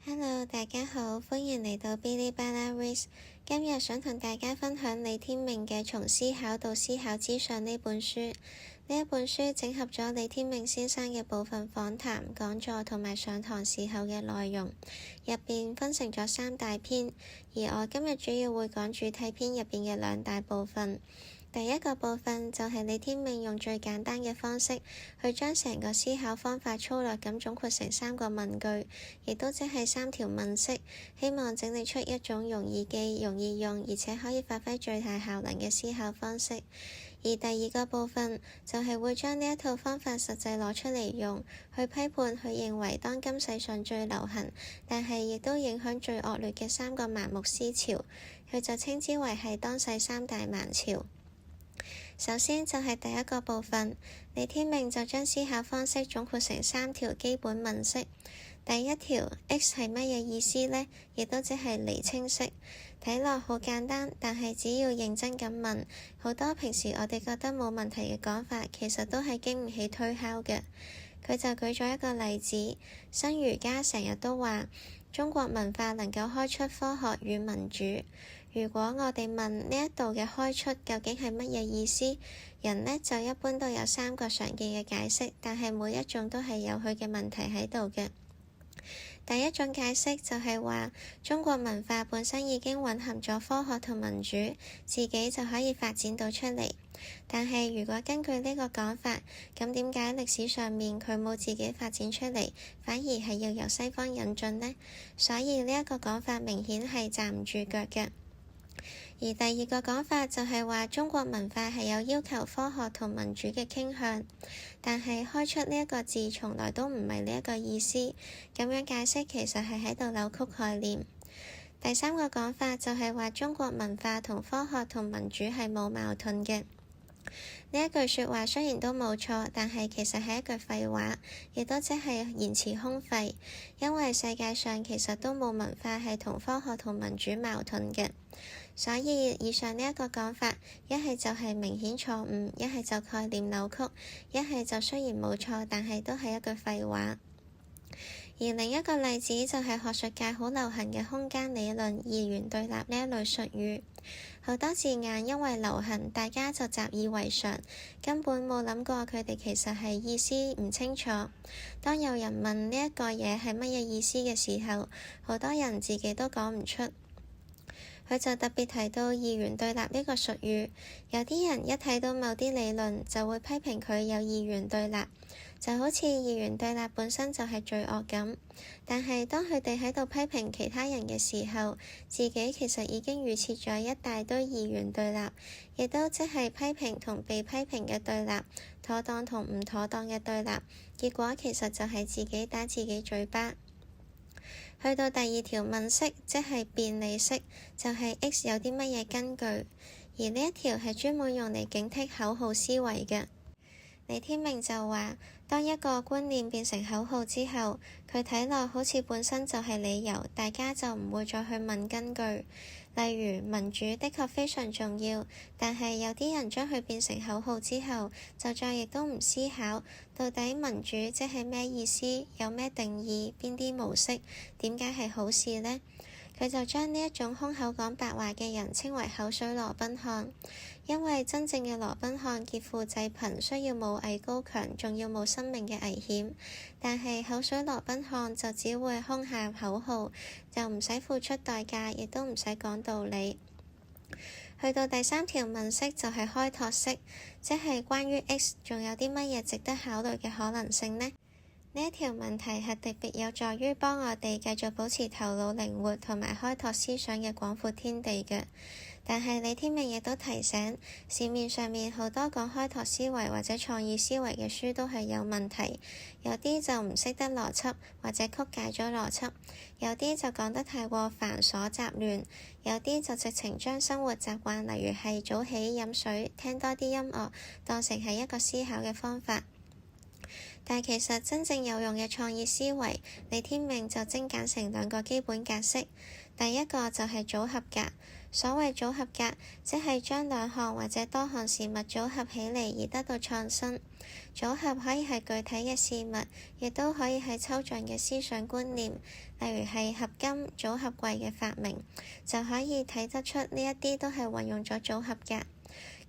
Hello，大家好，歡迎嚟到 Bilibala Reads。今日想同大家分享李天命嘅《從思考到思考之上》呢本書。呢一本書整合咗李天命先生嘅部分訪談、講座同埋上堂時候嘅內容，入邊分成咗3大篇，而我今日主要會講主體篇入邊嘅2大部分。第一個部分就係李天命用最簡單嘅方式去將成個思考方法粗略咁總括成3個問句，亦都即係3條問式，希望整理出一種容易記、容易用，而且可以發揮最大效能嘅思考方式。而第二個部分就係會將呢一套方法實際攞出嚟用，去批判佢認為當今世上最流行，但係亦都影響最惡劣嘅3個盲目思潮，佢就稱之為係當世3大盲潮。首先就係第一個部分，李天命就將思考方式總括成3條基本問式。第一條 X 係乜嘢意思呢？亦都只係釐清式，睇落好簡單，但係只要認真咁問，好多平時我哋覺得冇問題嘅講法，其實都係經唔起推敲嘅。佢就舉咗一個例子，新儒家成日都話中國文化能夠開出科學與民主。如果我哋問呢一度嘅開出究竟係乜嘢意思，人呢就一般都有3個常見嘅解釋，但係每一種都係有佢嘅問題喺度嘅。第一種解釋就係話中國文化本身已經蘊含咗科學同民主，自己就可以發展到出嚟。但係如果根據呢個講法，咁點解歷史上面佢冇自己發展出嚟，反而係要由西方引進呢？所以呢一個講法明顯係站唔住腳嘅。而第二個講法就係話中國文化係有要求科學同民主嘅傾向，但係開出呢一個字從來都唔係呢一個意思，咁樣解釋其實係喺度扭曲概念。第三個講法就係話中國文化同科學同民主係冇矛盾嘅。呢一句説話雖然都冇錯，但係其實係一句廢話，亦都即係言辭空廢，因為世界上其實都冇文化係同科學同民主矛盾嘅。所以以上呢一個講法，一係就係明顯錯誤，一係就概念扭曲，一係就雖然冇錯，但係都係一句廢話。而另一個例子就係學術界好流行嘅空間理論、二元對立呢一類術語，好多字眼因為流行，大家就習以為常，根本冇諗過佢哋其實係意思唔清楚。當有人問呢一個嘢係乜嘢意思嘅時候，好多人自己都講唔出。佢就特別提到二元對立呢個術語，有啲人一睇到某啲理論就會批評佢有二元對立，就好似二元對立本身就係罪惡咁。但係當佢哋喺度批評其他人嘅時候，自己其實已經預設咗一大堆二元對立，亦都即係批評同被批評嘅對立，妥當同唔妥當嘅對立，結果其實就係自己打自己嘴巴。去到第二條問式，即係辯理式，就係 X 有啲乜嘢根據，而呢一條係專門用嚟警惕口號思維嘅。李天命就話，當一個觀念變成口號之後，佢睇落好似本身就係理由，大家就唔會再去問根據。例如民主的確非常重要，但係有啲人將佢變成口號之後，就再亦都唔思考到底民主即係咩意思，有咩定義，邊啲模式，點解係好事呢？佢就將呢一種空口講白話嘅人稱為口水羅賓漢，因為真正嘅羅賓漢劫富濟貧需要武藝高強，仲要冇生命嘅危險，但係口水羅賓漢就只會空喊口號，就唔使付出代價，亦都唔使講道理。去到第3條問式就係開拓式，即係關於 X 仲有啲乜嘢值得考慮嘅可能性呢？呢一條問題係特別有助於幫我哋繼續保持頭腦靈活同埋開拓思想嘅廣闊天地嘅。但係李天命亦都提醒，市面上面好多講開拓思維或者創意思維嘅書都係有問題，有啲就唔識得邏輯或者曲解咗邏輯，有啲就講得太過繁瑣雜亂，有啲就直情將生活習慣，例如係早起飲水、聽多啲音樂，當成係一個思考嘅方法。但其實真正有用嘅創意思維，李天命就精簡成2個基本格式。第一個就係組合格，所謂組合格，即係將兩項或者多項事物組合起嚟而得到創新。組合可以係具體嘅事物，亦都可以係抽象嘅思想觀念，例如係合金組合櫃嘅發明，就可以睇得出呢一啲都係運用咗組合格。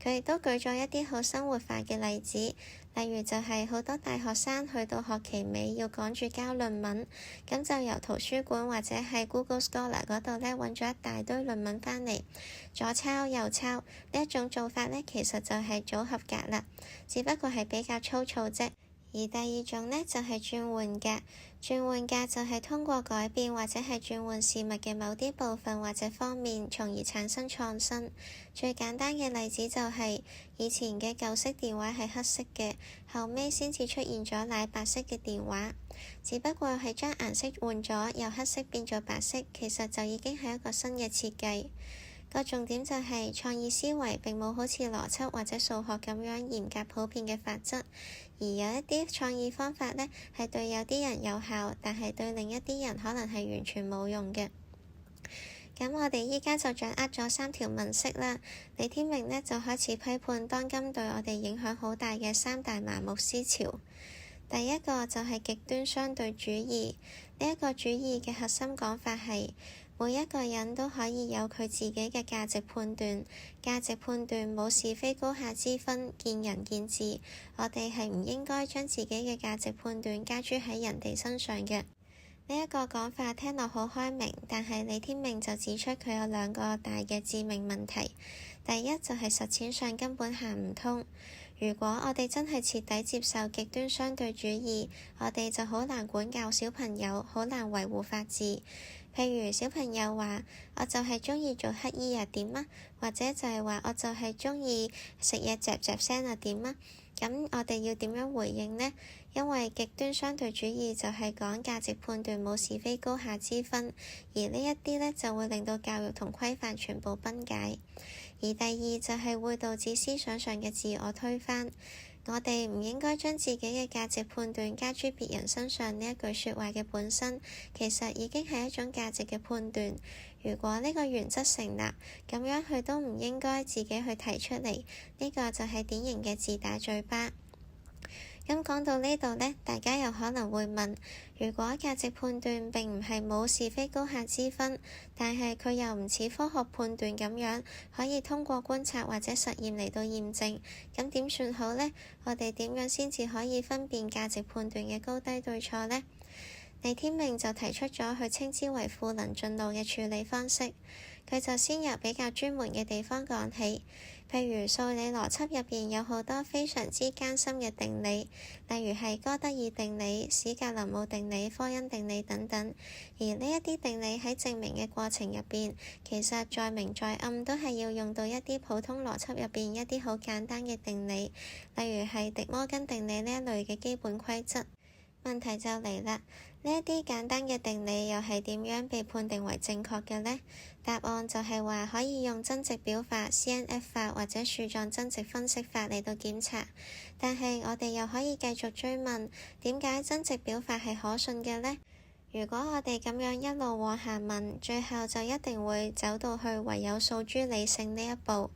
佢亦都舉咗一啲好生活化嘅例子，例如就係好多大學生去到學期尾要趕住交論文，咁就由圖書館或者係 Google Scholar 嗰度呢揾咗一大堆論文返嚟，左抄右抄，呢一種做法呢，其實就係組合格啦，只不過係比較粗糙啫。而第二種呢，就係轉換格，轉換格就係通過改變或者係轉換事物嘅某啲部分或者方面，從而產生創新。最簡單嘅例子就係以前嘅舊式電話係黑色嘅，後尾先至出現咗奶白色嘅電話，只不過係將顏色換咗，由黑色變咗白色，其實就已經係一個新嘅設計。個重點就係創意思維並冇好似邏輯或者數學咁樣嚴格普遍嘅法則，而有一啲創意方法呢，係對有啲人有效，但係對另一啲人可能係完全冇用嘅。咁我哋依家就掌握咗3條問式啦。李天命呢，就開始批判當今對我哋影響好大嘅3大麻木思潮。第一個就係極端相對主義，呢一個主義嘅核心講法係每一個人都可以有佢自己嘅價值判斷，價值判斷冇是非高下之分，見仁見智。我哋係唔應該將自己嘅價值判斷加諸喺人哋身上嘅。呢一個講法聽落好開明，但係李天命就指出佢有2個大嘅致命問題。第一就係實踐上根本行唔通。如果我哋真係徹底接受極端相對主義，我哋就好難管教小朋友，好難維護法治。譬如小朋友話：我就係鍾意做乞兒啊，點啊？或者就係話我就係鍾意食嘢嚼嚼聲啊，點啊？咁我哋要點樣回應呢？因為極端相對主義就係講價值判斷冇是非高下之分，而呢一啲呢就會令到教育同規範全部崩解。而第二就係會導致思想上嘅自我推翻。我哋唔應該將自己嘅價值判斷加諸別人身上，呢一句説話嘅本身其實已經係一種價值嘅判斷。如果呢個原則成立，咁樣佢都唔應該自己去提出嚟，呢個就係典型嘅自打嘴巴。咁講到呢度呢，大家又可能會問：如果價值判斷並唔係冇是非高下之分，但係佢又唔似科學判斷咁樣可以通過觀察或者實驗嚟到驗證，咁點算好呢？我哋點樣先至可以分辨價值判斷嘅高低對錯呢？李天命就提出咗佢稱之為賦能進路嘅處理方式。佢就先由比較專門嘅地方講起，譬如數理邏輯入邊有好多非常之艱深嘅定理，例如係哥德爾定理、史格林姆定理、科恩定理等等。而呢一啲定理喺證明嘅過程入邊，其實在明在暗都係要用到一啲普通邏輯入邊一啲好簡單嘅定理，例如係狄摩根定理呢一類嘅基本規則。問題就嚟啦，呢一啲簡單嘅定理又係點樣被判定為正確嘅呢？答案就係話可以用增值表法、CNF 法或者樹狀增值分析法嚟到檢查。但係我哋又可以繼續追問，點解增值表法係可信嘅呢？如果我哋咁樣一路往下問，最後就一定會走到去唯有訴諸理性呢一步，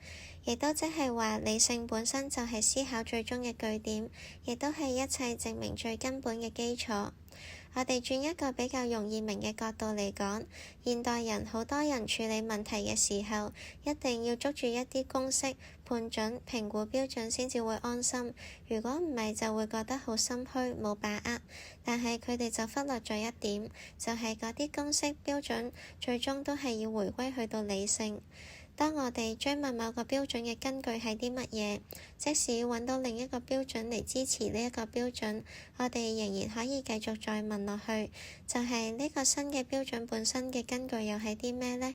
亦都即係話理性本身就係思考最終嘅據點，亦都係一切證明最根本嘅基礎。我哋轉一個比較容易明嘅角度嚟講，現代人好多人處理問題嘅時候，一定要捉住一啲公式、判準、評估標準先至會安心。如果唔係，就會覺得好心虛、冇把握。但係佢哋就忽略咗一點，就係嗰啲公式、標準最終都係要回歸去到理性。當我哋追問某個標準嘅根據係啲乜嘢，即使揾到另一個標準嚟支持呢一個標準，我哋仍然可以繼續再問落去，就係呢個新嘅標準本身嘅根據又係啲咩呢？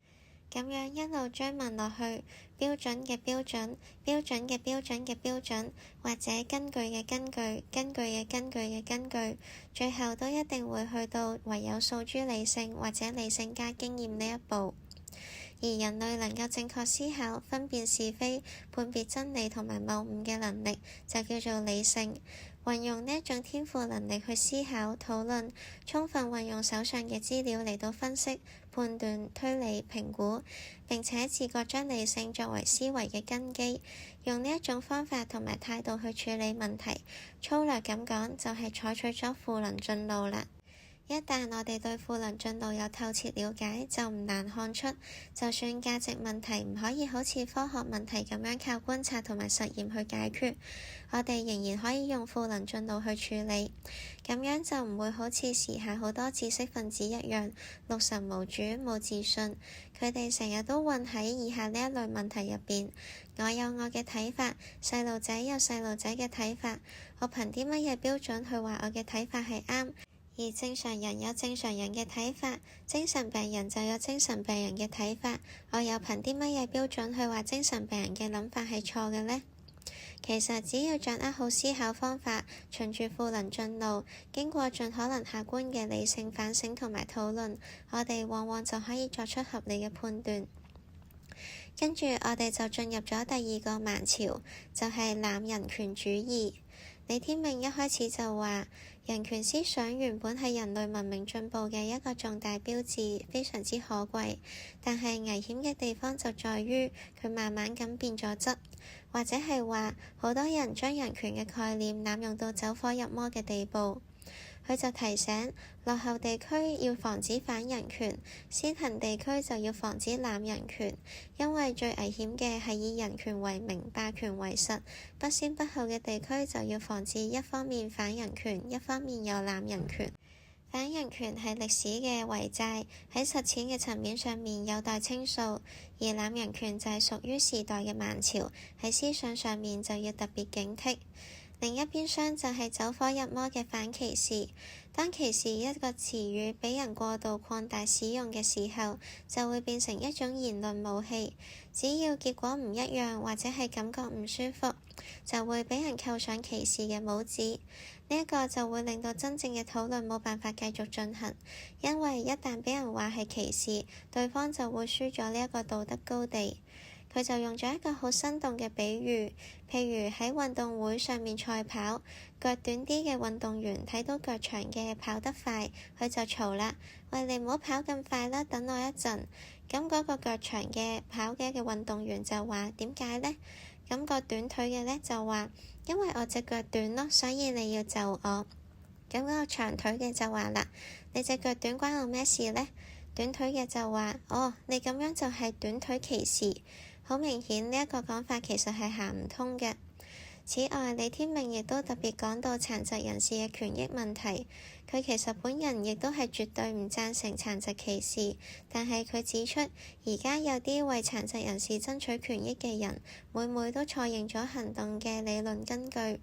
咁樣一路追問落去，標準嘅標準、標準嘅標準嘅標準，或者根據嘅根據、根據嘅根據嘅根據，最後都一定會去到唯有訴諸理性或者理性加經驗呢一步。而人類能夠正確思考、分辨是非、判別真理同埋謬誤嘅能力，就叫做理性。運用呢一種天賦能力去思考、討論，充分運用手上嘅資料嚟到分析、判斷、推理、評估，並且自覺將理性作為思維嘅根基，用呢一種方法同埋態度去處理問題。粗略咁講，就係採取咗賦能進路啦。一旦我哋對賦能進路有透徹了解，就唔難看出，就算價值問題唔可以好似科學問題咁樣靠觀察同埋實驗去解決，我哋仍然可以用賦能進路去處理。咁樣就唔會好似時下好多知識分子一樣，六神無主、冇自信。佢哋成日都混喺以下呢一類問題入邊：我有我嘅睇法，細路仔有細路仔嘅睇法，我憑啲乜嘢標準去話我嘅睇法係啱？而正常人有正常人嘅睇法，精神病人就有精神病人嘅睇法。我又憑啲乜嘢標準去話精神病人嘅諗法係錯嘅呢？其實只要掌握好思考方法，循住賦能進路，經過盡可能客觀嘅理性反省同埋討論，我哋往往就可以作出合理嘅判斷。跟住我哋就進入咗第二個盲潮，就係濫人權主義。李天命一開始就話，人權思想原本係人類文明進步嘅一個重大標誌，非常之可貴。但係危險嘅地方就在於佢慢慢咁變咗質，或者係話好多人將人權嘅概念濫用到走火入魔嘅地步。佢就提醒，落後地區要防止反人權，先行地區就要防止濫人權，因為最危險嘅係以人權為名，霸權為實。不先不後嘅地區就要防止一方面反人權，一方面又濫人權。反人權係歷史嘅遺債，喺實踐嘅層面上面有待清掃，而濫人權就係屬於時代嘅盲潮，喺思想上面就要特別警惕。另一邊廂就係走火入魔嘅反歧視。當歧視一個詞語俾人過度擴大使用嘅時候，就會變成一種言論武器。只要結果唔一樣，或者係感覺唔舒服，就會俾人扣上歧視嘅帽子。呢一個就會令到真正嘅討論冇辦法繼續進行，因為一旦俾人話係歧視，對方就會輸咗呢一個道德高地。佢就用咗一個好生動嘅比喻，譬如喺運動會上面賽跑，腳短啲嘅運動員睇到腳長嘅跑得快，佢就嘈啦：喂，你唔好跑咁快啦，等我一陣。咁嗰個腳長嘅跑嘅運動員就話：點解呢？咁個短腿嘅呢就話：因為我隻腳短咯，所以你要就我。咁嗰個長腿嘅就話啦：你隻腳短關我咩事呢？短腿嘅就話：哦，你咁樣就係短腿歧視。好明顯呢一個講法其實係行唔通嘅。此外，李天命亦都特別講到殘疾人士嘅權益問題。佢其實本人亦都係絕對唔贊成殘疾歧視，但係佢指出，而家有啲為殘疾人士爭取權益嘅人，每每都錯認咗行動嘅理論根據。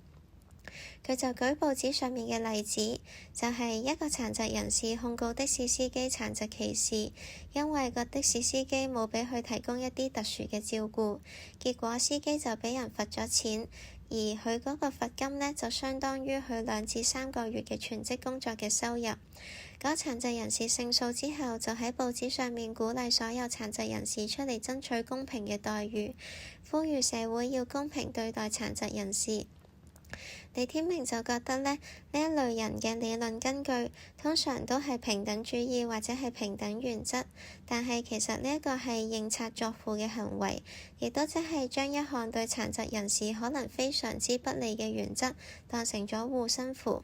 佢就舉報紙上面嘅例子，就係一個殘疾人士控告的士司機殘疾歧視，因為個的士司機冇俾佢提供一啲特殊嘅照顧，結果司機就俾人罰咗錢，而佢嗰個罰金呢，就相當於佢2至3個月嘅全職工作嘅收入。嗰殘疾人士勝訴之後，就喺報紙上面鼓勵所有殘疾人士出嚟爭取公平嘅待遇，呼籲社會要公平對待殘疾人士。李天命就覺得呢一類人嘅理論根據通常都係平等主義或者係平等原則，但係其實呢一個係認賊作父嘅行為，亦都即係將一項對殘疾人士可能非常之不利嘅原則當成咗護身符。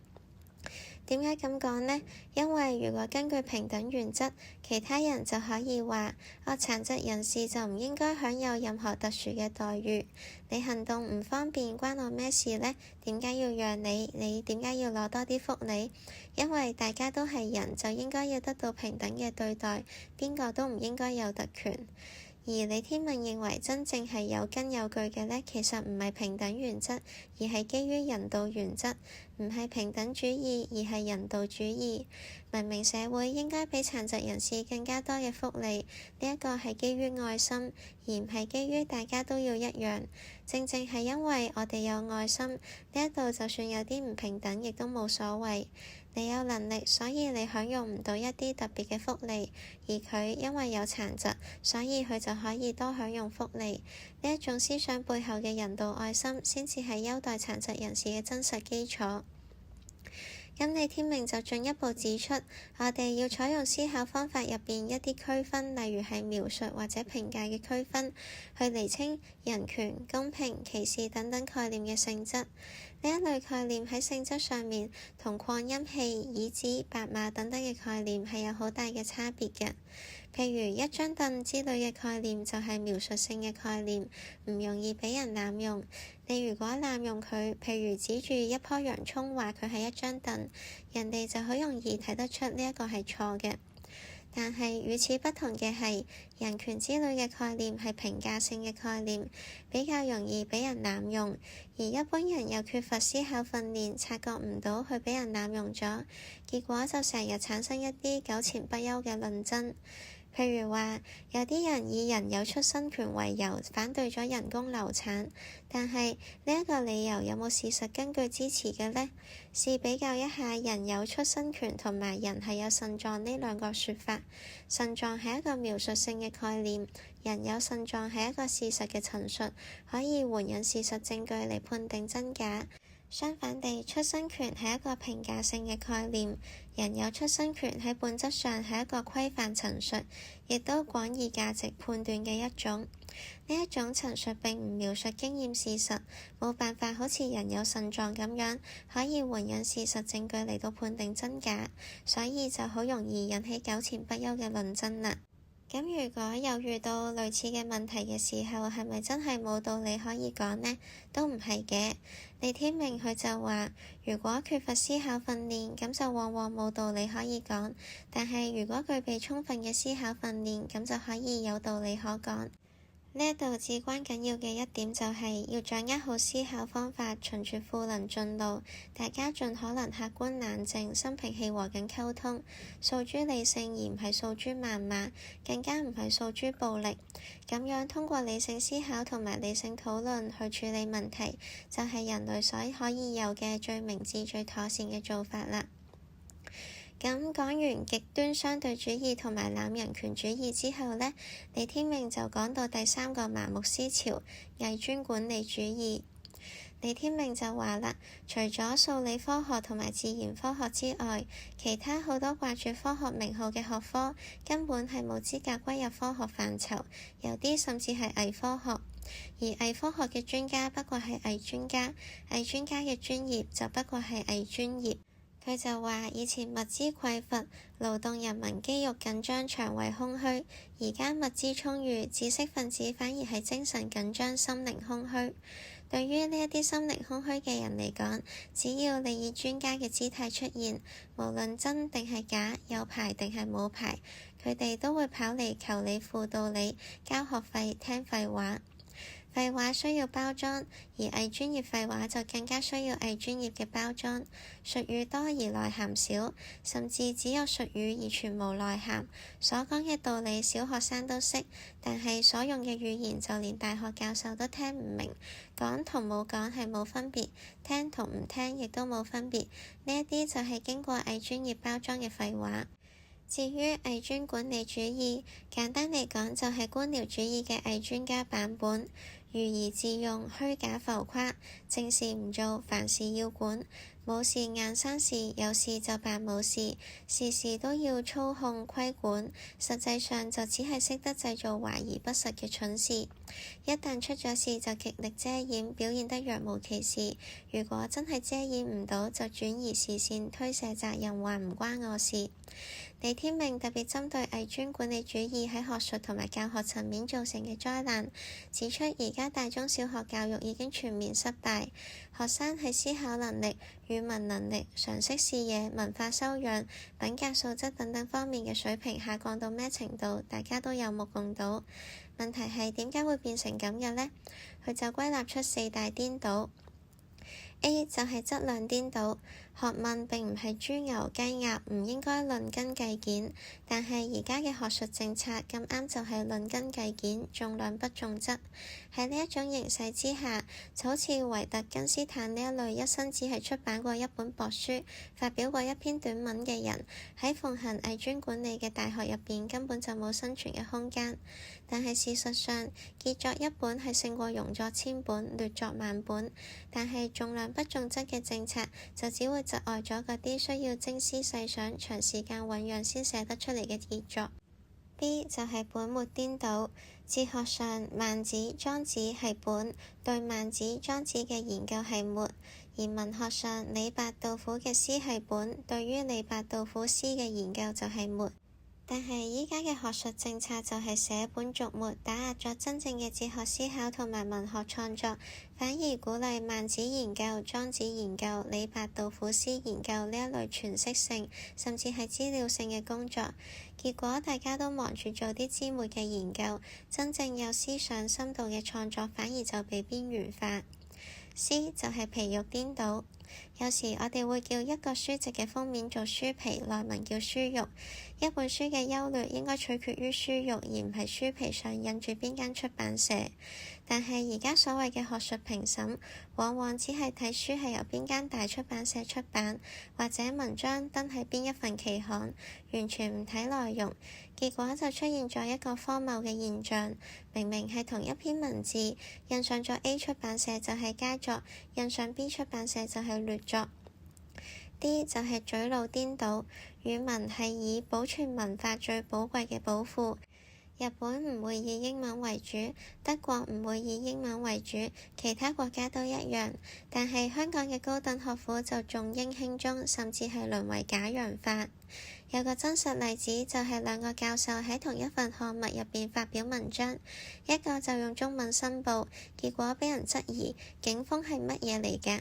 點解咁講呢？因為如果根據平等原則，其他人就可以話：殘疾人士就唔應該享有任何特殊嘅待遇。你行動唔方便，關我咩事呢？點解要讓你？你點解要攞多啲福利？因為大家都係人，就應該要得到平等嘅對待，邊個都唔應該有特權。而李天命認為真正係有根有據嘅呢，其實唔係平等原則，而係基於人道原則，唔係平等主義，而係人道主義。文明社會應該俾殘疾人士更加多嘅福利，呢一個係基於愛心，而唔係基於大家都要一樣。正正係因為我哋有愛心，呢一度就算有啲唔平等，亦都冇所謂。你有能力，所以你享用唔到一啲特別嘅福利，而佢因為有殘疾，所以佢就可以多享用福利。呢一種思想背後嘅人道愛心，先至係優待殘疾人士嘅真實基礎。咁李天命就進一步指出，我哋要採用思考方法入邊一啲區分，例如係描述或者評價嘅區分，去釐清人權、公平、歧視等等概念嘅性質。呢一類概念喺性質上面同擴音器、椅子、白馬等等嘅概念係有好大嘅差別嘅。譬如一張凳之類嘅概念就係描述性嘅概念，唔容易俾人濫用。你如果濫用佢，譬如指住一棵洋葱話佢係一張凳，人哋就好容易睇得出呢一個係錯嘅。但係與此不同嘅係，人權之類嘅概念係評價性嘅概念，比較容易俾人濫用，而一般人又缺乏思考訓練，察覺唔到佢俾人濫用咗，結果就成日產生一啲糾纏不休嘅論爭。譬如話，有啲人以人有出生權為由反對咗人工流產，但係呢一個理由有冇事實根據支持嘅呢？試比較一下人有出生權同埋人係有腎臟呢兩個說法。腎臟係一個描述性嘅概念，人有腎臟係一個事實嘅陳述，可以援引事實證據嚟判定真假。相反地，出生權係一個評價性嘅概念，人有出生權喺本質上係一個規範陳述，亦都廣義價值判斷嘅一種。呢一種陳述並唔描述經驗事實，冇辦法好似人有腎臟咁樣可以援引事實證據嚟到判定真假，所以就好容易引起糾纏不休嘅論爭啦。咁如果有遇到類似嘅問題嘅時候，係咪真係冇道理可以講呢？都唔係嘅。李天命佢就話，如果缺乏思考訓練，咁就往往冇道理可以講；但係如果具備充分嘅思考訓練，咁就可以有道理可講。呢一度至關緊要嘅一點就係要掌握好思考方法，循住賦能進路，大家盡可能客觀冷靜、心平氣和咁溝通，訴諸理性而唔係訴諸謾罵，更加唔係訴諸暴力。咁樣通過理性思考同埋理性討論去處理問題，就係人類所可以有嘅最明智、最妥善嘅做法啦。咁講完極端相對主義同埋濫人權主義之後呢，李天命就講到第三個麻木思潮，偽專管理主義。李天命就話啦，除咗數理科學同埋自然科學之外，其他好多掛住科學名號嘅學科根本係冇資格歸入科學範疇，有啲甚至係偽科學。而偽科學嘅專家不過係偽專家，偽專家嘅專業就不過係偽專業。佢就話：以前物資匱乏，勞動人民肌肉緊張、腸胃空虛；而家物資充裕，知識分子反而係精神緊張、心靈空虛。對於呢一啲心靈空虛嘅人嚟講，只要你以專家嘅姿態出現，無論真定係假，有牌定係冇牌，佢哋都會跑嚟求你輔導你、交學費、聽廢話。廢話需要包裝，而偽專業廢話就更加需要偽專業嘅包裝。術語多而內涵少，甚至只有術語而全無內涵。所講嘅道理小學生都識，但係所用嘅語言就連大學教授都聽唔明。講同冇講係冇分別，聽同唔聽亦都冇分別。呢一啲就係經過偽專業包裝嘅廢話。至於偽專管理主義，簡單嚟講就係官僚主義嘅偽專家版本。愚疑自用、虛假浮誇，正事唔做，凡事要管，冇事硬生事，有事就扮冇事，事事都要操控規管，實際上就只係識得製造懷疑不實嘅蠢事。一旦出咗事就極力遮掩，表現得若無其事。如果真係遮掩唔到，就轉移視線，推卸責任，話唔關我事。李天命特別針對偽專管理主義喺學術同埋教學層面造成嘅災難，指出而家大中小學教育已經全面失敗，學生喺思考能力、語文能力、常識視野、文化修養、品格素質等等方面嘅水平下降到咩程度，大家都有目共睹。問題係點解會變成咁嘅呢？佢就歸納出4大顛倒。A 就係質量顛倒，學問並唔係豬牛雞鴨，唔應該論根計件。但係而家嘅學術政策咁啱就係論根計件，重量不重質。喺呢一種形勢之下，就好似維特根斯坦呢一類一生只係出版過一本薄書、發表過一篇短文嘅人，喺奉行偽專管理嘅大學入邊根本就冇生存嘅空間。但係事實上，傑作一本係勝過庸作千本、劣作萬本。但係重量不重質嘅政策就只會窒礙咗嗰啲需要精思細想、長時間醖釀先寫得出嚟嘅傑作。B 就係本末顛倒。哲學上，孟子、莊子係本，對孟子、莊子嘅研究係末；而文學上，李白、杜甫嘅詩係本，對於李白、杜甫詩嘅研究就係末。但係依家嘅學術政策就係捨本逐末，打壓咗真正嘅哲學思考同埋文學創作，反而鼓勵孟子研究、莊子研究、李白、杜甫詩研究呢一類詮釋性甚至係資料性嘅工作。結果大家都忙住做啲枝末嘅研究，真正有思想深度嘅創作反而就被邊緣化。C 就係皮肉顛倒。有時我哋會叫一個書籍嘅封面做書皮，內文叫書肉。一本書嘅優劣應該取決於書肉，而唔係書皮上印住邊間出版社。但係而家所謂嘅學術評審，往往只係睇書係由邊間大出版社出版，或者文章登喺邊一份期刊，完全唔睇內容。結果就出現咗一個荒謬嘅現象，明明係同一篇文字，印上咗 A 出版社就係佳作，印上 B 出版社就係劣作。D 就係嘴腦顛倒。語文係以保存文化最寶貴嘅寶庫。日本唔會以英文為主，德國唔會以英文為主，其他國家都一樣。但係香港嘅高等學府就重英輕中，甚至係淪為假洋化。有個真實例子就係兩個教授喺同一份刊物入邊發表文章，一個就用中文申報，結果俾人質疑景風係乜嘢嚟嘅；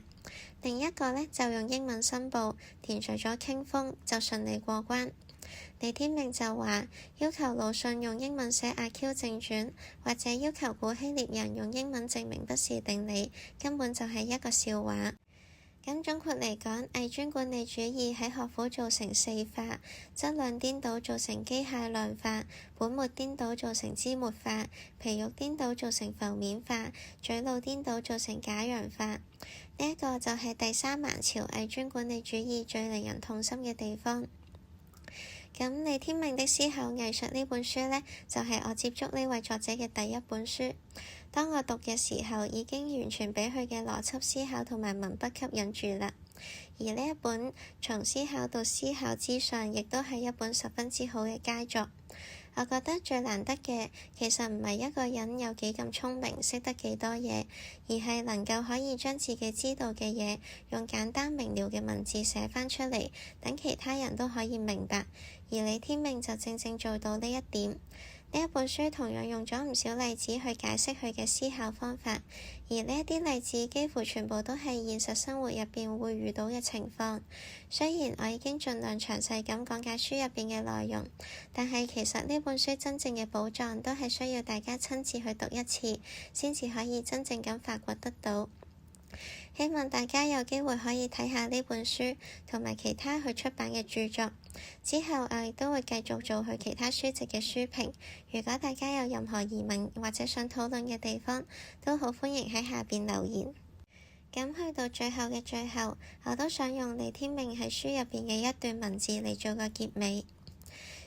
另一個呢，就用英文申報，填除咗傾風，就順利過關。李天命就話要求魯迅用英文寫《阿 Q 正傳》，或者要求古希臘人用英文證明不是定理，根本就係一個笑話。咁總括嚟講，偽專管理主義喺學府造成四化，質量顛倒造成機械量化，本末顛倒造成枝末化，皮肉顛倒造成浮面化，嘴腦顛倒造成假洋化。呢一個就係第三蠻潮偽專管理主義最令人痛心嘅地方。咁李天命的思考藝術呢本書呢，就係我接觸呢位作者嘅第一本書。當我讀嘅時候，已經完全俾佢嘅邏輯思考同埋文筆吸引住啦。而呢一本從思考到思考之上，亦都係一本十分之好嘅佳作。我覺得最難得嘅，其實唔係一個人有幾咁聰明，識得幾多嘢，而係能夠可以將自己知道嘅嘢，用簡單明了嘅文字寫返出嚟，等其他人都可以明白。而李天命就正正做到呢一點。呢一本書同樣用咗唔少例子去解釋佢嘅思考方法，而呢一啲例子幾乎全部都係現實生活入邊會遇到嘅情況。雖然我已經盡量詳細咁講解書入邊嘅內容，但係其實呢本書真正嘅寶藏都係需要大家親自去讀一次，先至可以真正咁發掘得到。希望大家有機會可以睇下呢本書同埋其他佢出版嘅著作。之後我亦都會繼續做佢其他書籍嘅書評。如果大家有任何疑問或者想討論嘅地方，都好歡迎喺下邊留言。咁去到最後嘅最後，我都想用李天命喺書入邊嘅一段文字嚟做個結尾。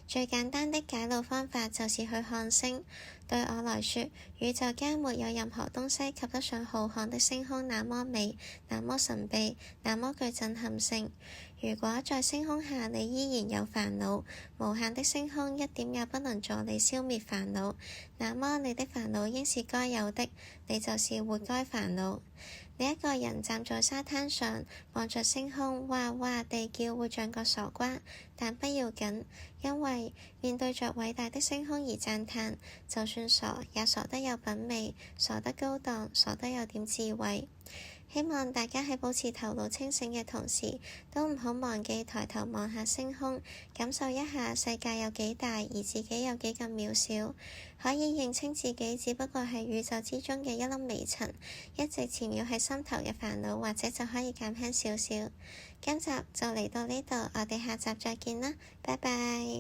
最簡單的解路方法就是去看星。對我來說，宇宙間沒有任何東西及得上浩瀚的星空那麼美、那麼神秘、那麼具震撼性。如果在星空下你依然有煩惱，無限的星空一點也不能助你消滅煩惱，那麼你的煩惱應是該有的，你就是活該煩惱。你一個人站在沙灘上，望着星空，哇哇地叫，會像個傻瓜，但不要緊，因為面對着偉大的星空而讚嘆，就算傻，也傻得有品味，傻得高檔，傻得有點智慧。希望大家喺保持頭腦清醒嘅同時，都唔好忘記抬頭望下星空，感受一下世界有幾大，而自己有幾咁渺小。可以認清自己只不過係宇宙之中嘅一粒微塵，一直纏繞喺心頭嘅煩惱，或者就可以減輕少少。今集就嚟到呢度，我哋下集再見啦，拜拜。